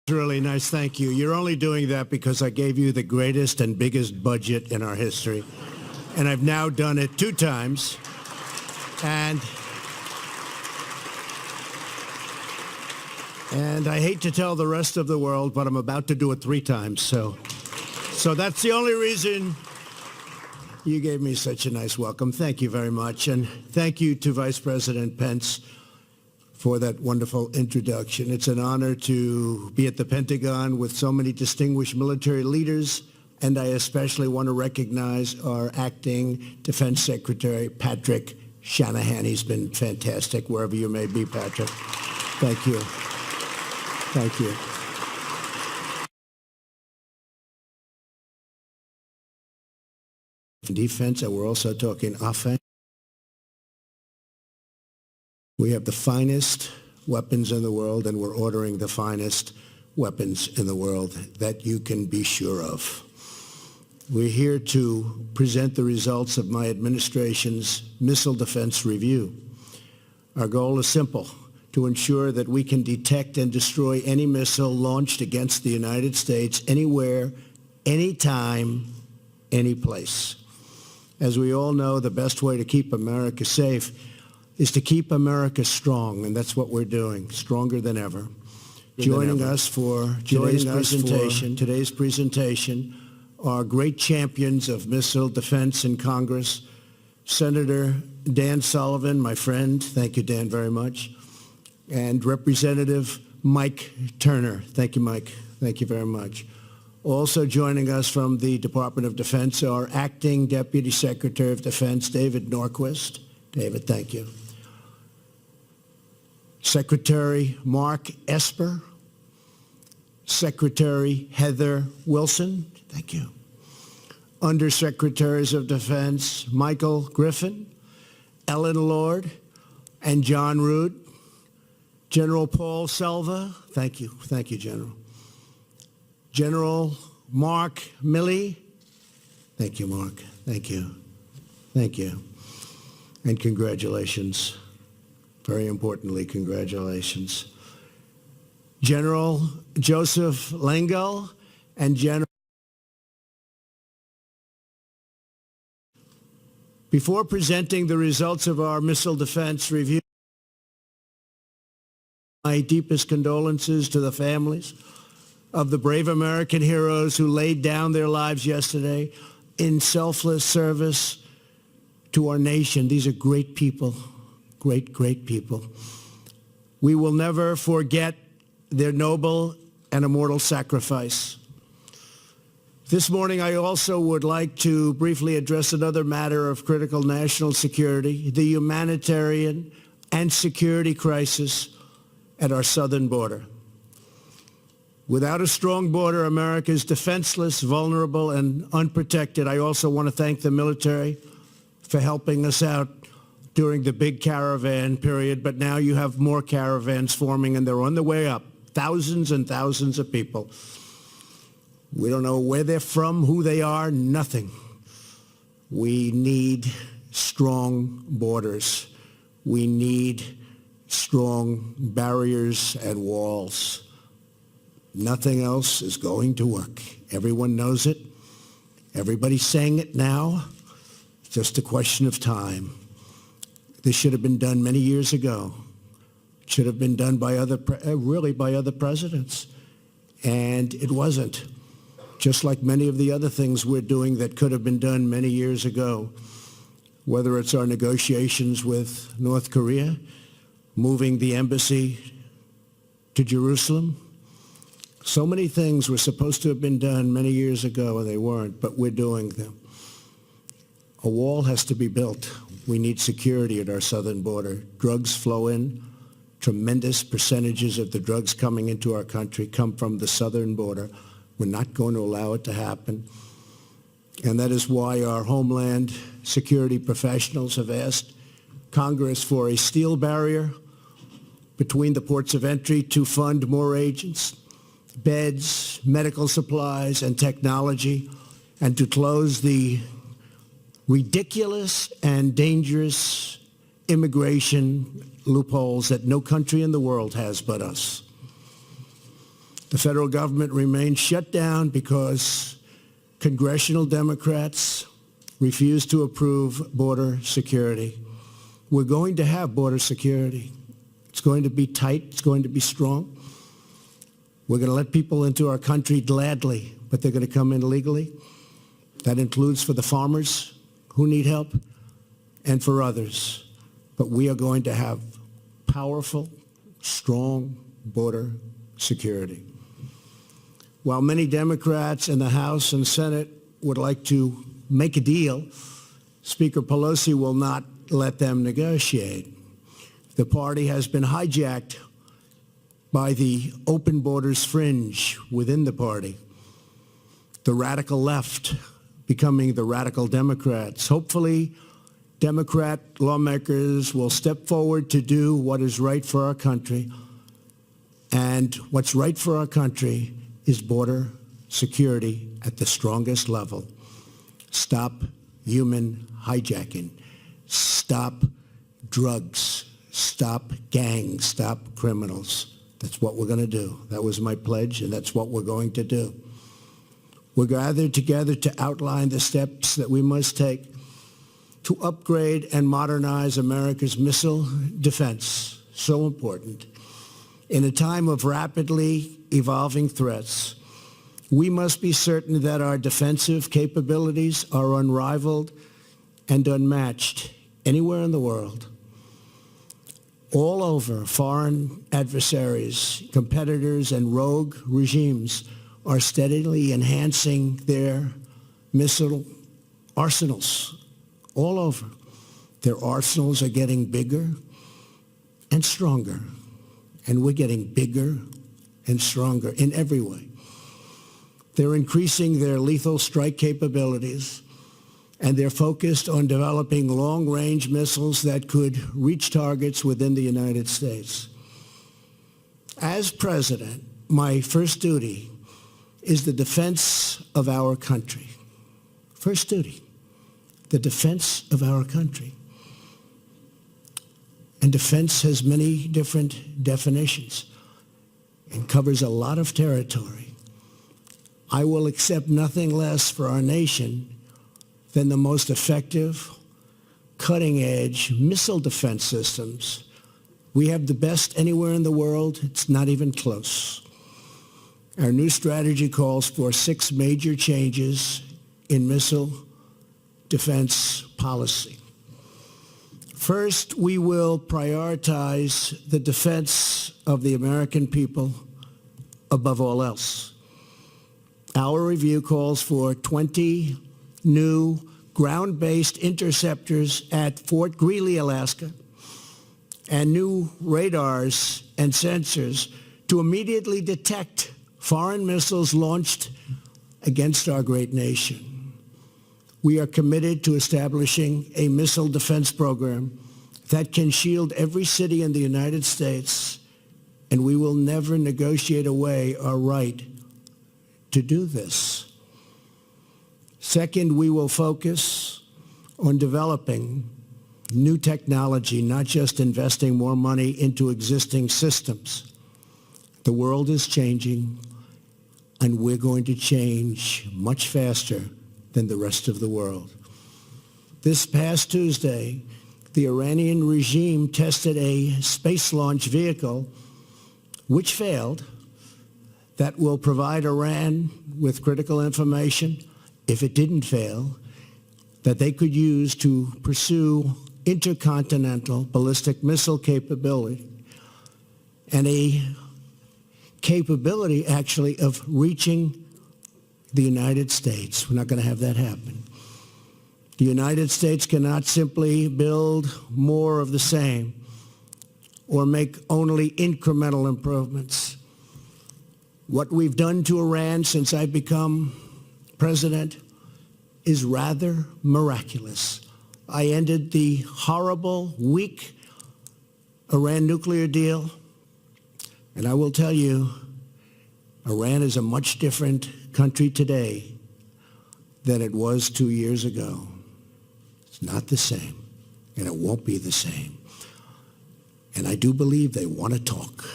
Really nice, thank you. You're only doing that because I gave you the greatest and biggest budget in our history. And I've now done it 2 times. And I hate to tell the rest of the world, but I'm about to do it 3 times. So that's the only reason you gave me such a nice welcome. Thank you very much. And thank you to Vice President Pence for that wonderful introduction. It's an honor to be at the Pentagon with so many distinguished military leaders, and I especially want to recognize our acting Defense Secretary, Patrick Shanahan. He's been fantastic wherever you may be, Patrick. Thank you. Thank you. Defense, and we're also talking offense. We have the finest weapons in the world, and we're ordering the finest weapons in the world that you can be sure of. We're here to present the results of my administration's missile defense review. Our goal is simple: to ensure that we can detect and destroy any missile launched against the United States anywhere, anytime, any place. As we all know, the best way to keep America safe is to keep America strong, and that's what we're doing, stronger than ever. Joining us for today's presentation are great champions of missile defense in Congress. Senator Dan Sullivan, my friend, thank you, Dan, very much, and Representative Mike Turner. Thank you, Mike. Thank you very much. Also joining us from the Department of Defense are Acting Deputy Secretary of Defense David Norquist. David, thank you. Secretary Mark Esper, Secretary Heather Wilson, thank you. Undersecretaries of Defense Michael Griffin, Ellen Lord, and John Rood. General Paul Selva, thank you, General. General Mark Milley, thank you, Mark, thank you, and congratulations. Very importantly, congratulations. General Joseph Lengyel and General. Before presenting the results of our missile defense review, my deepest condolences to the families of the brave American heroes who laid down their lives yesterday in selfless service to our nation. These are great people. Great people. We will never forget their noble and immortal sacrifice. This morning, I also would like to briefly address another matter of critical national security, the humanitarian and security crisis at our southern border. Without a strong border, America is defenseless, vulnerable, and unprotected. I also want to thank the military for helping us out during the big caravan period, but now you have more caravans forming, and they're on the way up. Thousands and thousands of people. We don't know where they're from, who they are, nothing. We need strong borders. We need strong barriers and walls. Nothing else is going to work. Everyone knows it. Everybody's saying it now. It's just a question of time. This should have been done many years ago. It should have been done by other presidents. And it wasn't. Just like many of the other things we're doing that could have been done many years ago, whether it's our negotiations with North Korea, moving the embassy to Jerusalem. So many things were supposed to have been done many years ago, and they weren't, but we're doing them. A wall has to be built. We need security at our southern border. Drugs flow in. Tremendous percentages of the drugs coming into our country come from the southern border. We're not going to allow it to happen. And that is why our Homeland Security professionals have asked Congress for a steel barrier between the ports of entry to fund more agents, beds, medical supplies, and technology, and to close the ridiculous and dangerous immigration loopholes that no country in the world has but us. The federal government remains shut down because congressional Democrats refuse to approve border security. We're going to have border security. It's going to be tight. It's going to be strong. We're going to let people into our country gladly, but they're going to come in illegally. That includes for the farmers who need help and for others. But we are going to have powerful, strong border security. While many Democrats in the House and Senate would like to make a deal, Speaker Pelosi will not let them negotiate. The party has been hijacked by the open borders fringe within the party, the radical left becoming the radical Democrats. Hopefully, Democrat lawmakers will step forward to do what is right for our country. And what's right for our country is border security at the strongest level. Stop human hijacking. Stop drugs. Stop gangs. Stop criminals. That's what we're going to do. That was my pledge, and that's what we're going to do. We're gathered together to outline the steps that we must take to upgrade and modernize America's missile defense. So important. In a time of rapidly evolving threats, we must be certain that our defensive capabilities are unrivaled and unmatched anywhere in the world. All over, foreign adversaries, competitors, and rogue regimes are steadily enhancing their missile arsenals. All over. Their arsenals are getting bigger and stronger. And we're getting bigger and stronger in every way. They're increasing their lethal strike capabilities, and they're focused on developing long-range missiles that could reach targets within the United States. As president, my first duty is the defense of our country. First duty. The defense of our country. And defense has many different definitions and covers a lot of territory. I will accept nothing less for our nation than the most effective, cutting-edge missile defense systems. We have the best anywhere in the world. It's not even close. Our new strategy calls for 6 major changes in missile defense policy. First, we will prioritize the defense of the American people above all else. Our review calls for 20 new ground-based interceptors at Fort Greely, Alaska, and new radars and sensors to immediately detect foreign missiles launched against our great nation. We are committed to establishing a missile defense program that can shield every city in the United States, and we will never negotiate away our right to do this. Second, we will focus on developing new technology, not just investing more money into existing systems. The world is changing, and we're going to change much faster than the rest of the world. This past Tuesday, the Iranian regime tested a space launch vehicle which failed that will provide Iran with critical information, if it didn't fail, that they could use to pursue intercontinental ballistic missile capability and a capability actually of reaching the United States. We're not going to have that happen. The United States cannot simply build more of the same or make only incremental improvements. What we've done to Iran since I've become president is rather miraculous. I ended the horrible, weak Iran nuclear deal, and I will tell you, Iran is a much different country today than it was 2 years ago. It's not the same, and it won't be the same. And I do believe they want to talk.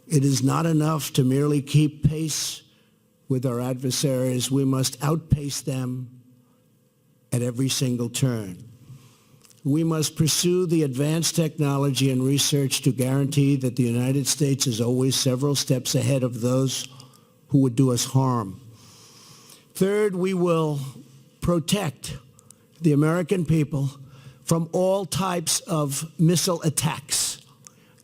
It is not enough to merely keep pace with our adversaries. We must outpace them at every single turn. We must pursue the advanced technology and research to guarantee that the United States is always several steps ahead of those who would do us harm. Third, we will protect the American people from all types of missile attacks.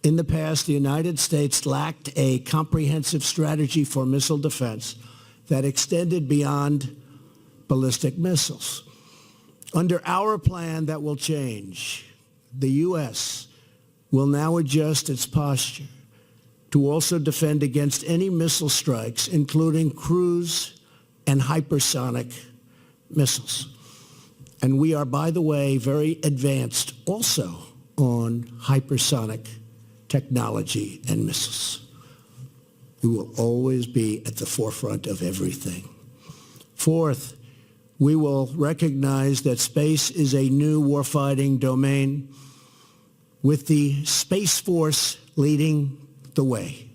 In the past, the United States lacked a comprehensive strategy for missile defense that extended beyond ballistic missiles. Under our plan, that will change. The U.S. will now adjust its posture to also defend against any missile strikes, including cruise and hypersonic missiles. And we are, by the way, very advanced also on hypersonic technology and missiles. We will always be at the forefront of everything. Fourth, we will recognize that space is a new warfighting domain, with the Space Force leading the way.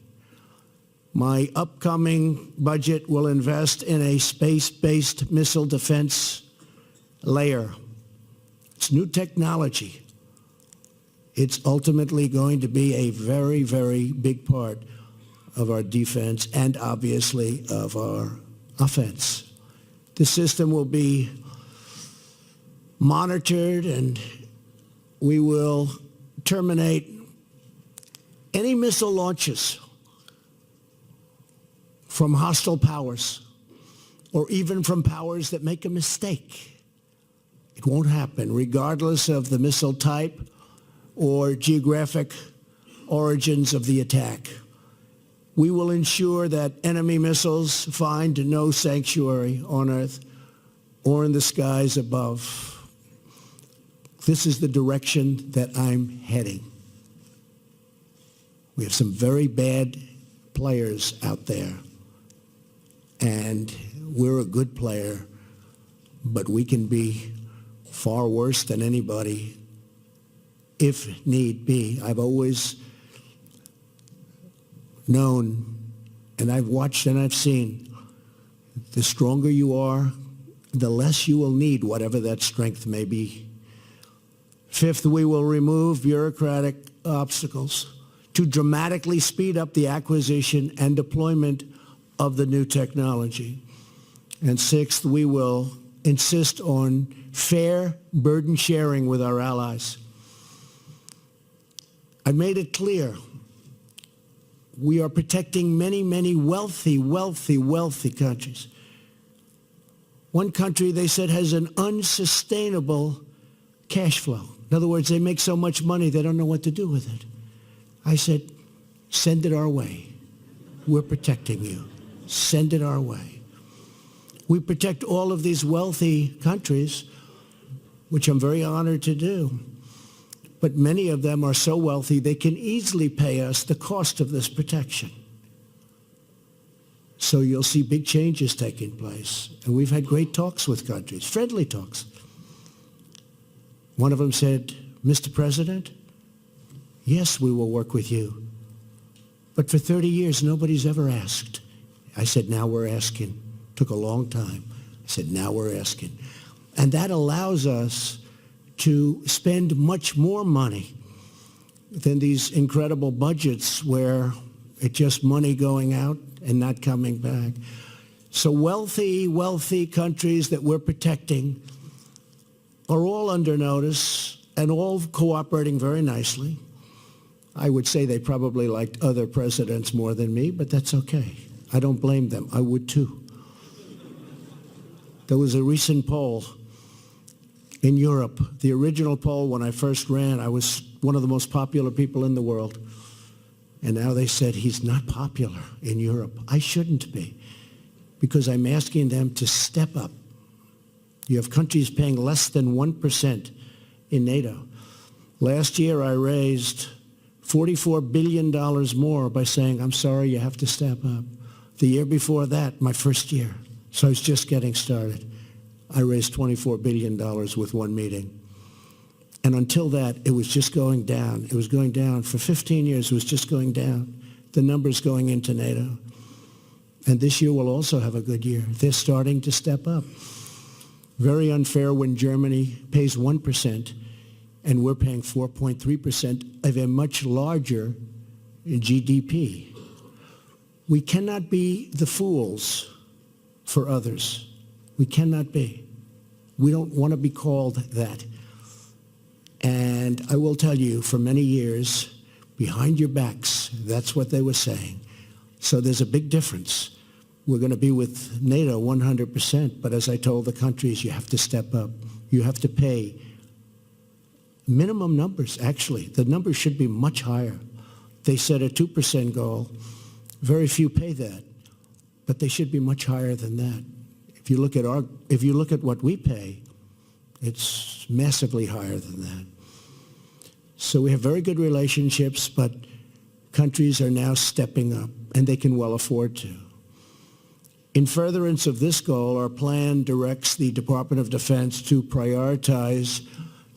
My upcoming budget will invest in a space-based missile defense layer. It's new technology. It's ultimately going to be a very, very big part of our defense and obviously of our offense. The system will be monitored, and we will terminate any missile launches from hostile powers or even from powers that make a mistake. It won't happen, regardless of the missile type or geographic origins of the attack. We will ensure that enemy missiles find no sanctuary on Earth or in the skies above. This is the direction that I'm heading. We have some very bad players out there, and we're a good player, but we can be far worse than anybody if need be. I've always known, and I've watched and I've seen, the stronger you are, the less you will need whatever that strength may be. Fifth, we will remove bureaucratic obstacles to dramatically speed up the acquisition and deployment of the new technology. And sixth, we will insist on fair burden sharing with our allies. I've made it clear we are protecting many, many wealthy countries. One country, they said, has an unsustainable cash flow. In other words, they make so much money they don't know what to do with it. I said, send it our way. We're protecting you. Send it our way. We protect all of these wealthy countries, which I'm very honored to do. But many of them are so wealthy they can easily pay us the cost of this protection. So you'll see big changes taking place. And we've had great talks with countries, friendly talks. One of them said, Mr. President, yes, we will work with you. But for 30 years, nobody's ever asked. I said, now we're asking. Took a long time. I said, now we're asking. And that allows us to spend much more money than these incredible budgets where it's just money going out and not coming back. So wealthy countries that we're protecting are all under notice and all cooperating very nicely. I would say they probably liked other presidents more than me, but that's okay. I don't blame them. I would too. There was a recent poll in Europe. The original poll, when I first ran, I was one of the most popular people in the world. And now they said he's not popular in Europe. I shouldn't be, because I'm asking them to step up. You have countries paying less than 1% in NATO. Last year, I raised $44 billion more by saying, I'm sorry, you have to step up. The year before that, my first year, so I was just getting started, I raised $24 billion with one meeting. And until that, it was just going down. It was going down. For 15 years, it was just going down. the numbers going into NATO. And this year will also have a good year. They're starting to step up. Very unfair when Germany pays 1% and we're paying 4.3% of a much larger GDP. We cannot be the fools for others. We cannot be. We don't want to be called that. And I will tell you, for many years, behind your backs, that's what they were saying. So there's a big difference. We're going to be with NATO 100%, but as I told the countries, you have to step up. You have to pay minimum numbers, actually. The numbers should be much higher. They set a 2% goal. Very few pay that, but they should be much higher than that. If you look at what we pay, it's massively higher than that. So we have very good relationships, but countries are now stepping up, and they can well afford to. In furtherance of this goal, our plan directs the Department of Defense to prioritize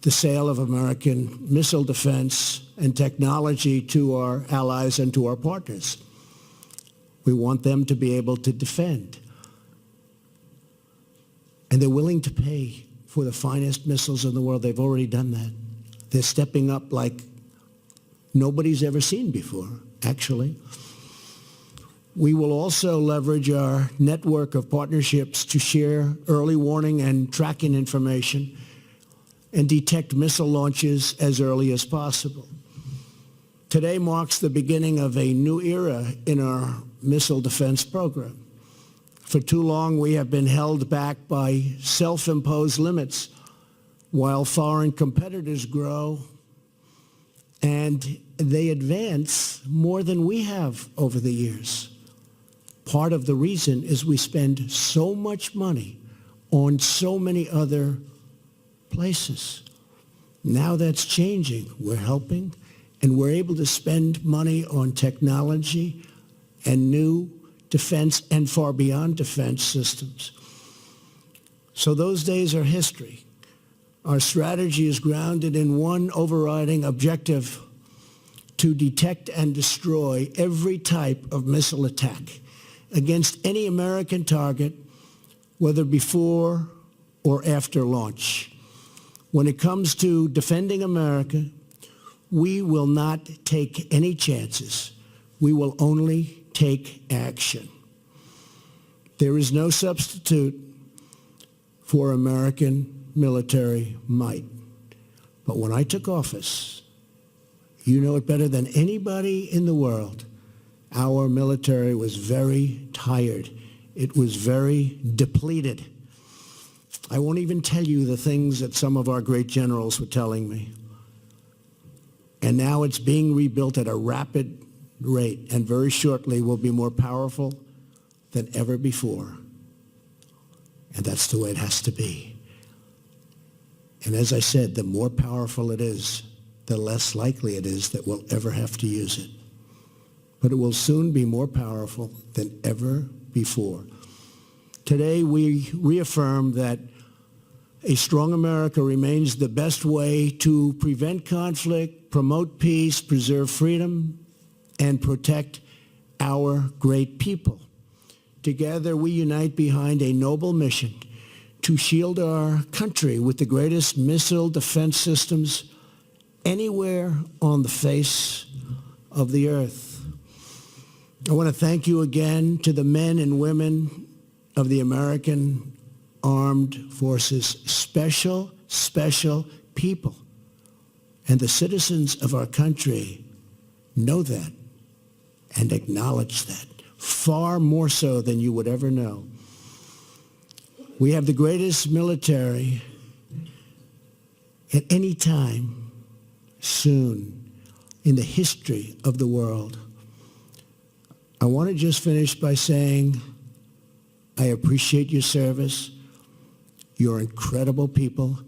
the sale of American missile defense and technology to our allies and to our partners. We want them to be able to defend. And they're willing to pay for the finest missiles in the world. They've already done that. They're stepping up like nobody's ever seen before, actually. We will also leverage our network of partnerships to share early warning and tracking information and detect missile launches as early as possible. Today marks the beginning of a new era in our missile defense program. For too long, we have been held back by self-imposed limits while foreign competitors grow and they advance more than we have over the years. Part of the reason is we spend so much money on so many other places. Now that's changing. We're helping, and we're able to spend money on technology and new defense and far beyond defense systems. So those days are history. Our strategy is grounded in one overriding objective: to detect and destroy every type of missile attack against any American target, whether before or after launch. When it comes to defending America, we will not take any chances. We will only take action. There is no substitute for American military might. But when I took office, you know it better than anybody in the world, our military was very tired. It was very depleted. I won't even tell you the things that some of our great generals were telling me. And now it's being rebuilt at a rapid rate, and very shortly will be more powerful than ever before. And that's the way it has to be. And as I said, the more powerful it is, the less likely it is that we'll ever have to use it. But it will soon be more powerful than ever before. Today, we reaffirm that a strong America remains the best way to prevent conflict, promote peace, preserve freedom, and protect our great people. Together, we unite behind a noble mission to shield our country with the greatest missile defense systems anywhere on the face of the earth. I want to thank you again to the men and women of the American Armed Forces, special people. And the citizens of our country know that and acknowledge that, far more so than you would ever know. We have the greatest military at any time soon in the history of the world. I want to just finish by saying I appreciate your service. You're incredible people.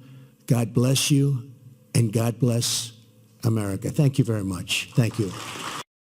God bless you, and God bless America. Thank you very much. Thank you.